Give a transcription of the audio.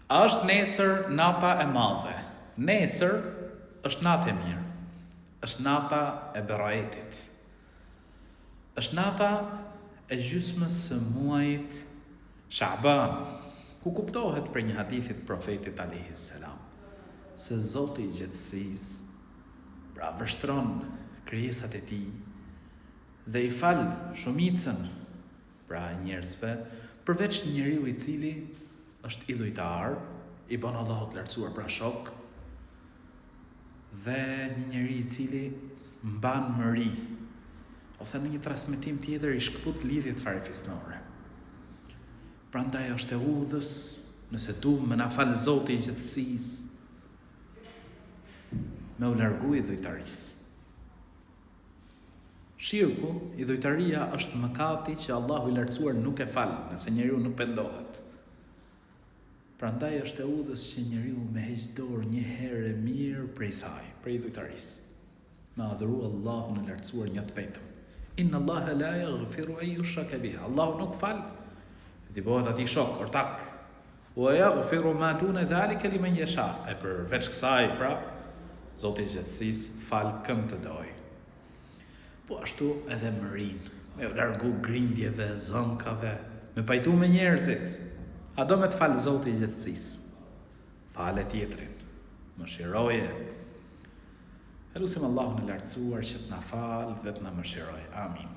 A është nesër nata e madhe? Nesër është natë e mirë. Është nata e berajetit. Është nata e gjysmës së muajit Sha'ban, ku kuptohet për një hadithit profetit alayhis salam se Zoti i gjithësisë pra vështron krijesat e tij dhe i fal shumicën pra njerëzve, përveç njeriu i cili është idhujtar, i bën Allahu të lartësuar pra shok, dhe një njeri i cili mban mëri, ose në një transmetim tjetër i shkput lidhjet farefisnore. Prandaj është e udhës, nëse du me na fal Zoti i gjithësisë, me u largu idhujtarisë. Shirku, idhujtaria është mëkati që Allahu i lartësuar nuk e fal, nëse njeriu nuk pendohet. Prandaj është e udhës që njeriu me heq dorë një herë mirë prej saj, prej idhujtarisë. Me adhuru Allahun e lartësuar një të vetëm. Inna Allaha la yaghfiru an yushraka bihi. Allahu nuk fal, dhe bëhet atij shok, ortak. Wa yaghfiru ma duna dhalika liman yasha. E përveç kësaj, pra, Zoti i gjithësisë fal këm të dojë. Po ashtu edhe mërin, me u largu grindjeve, zënkave, me pajtu me njerëzit. A do me të falë Zoti i gjithësisë? Fale tjetrin, mëshiroje. Elusim Allahun e lartësuar që të na falë dhe të na mëshiroj. Amin.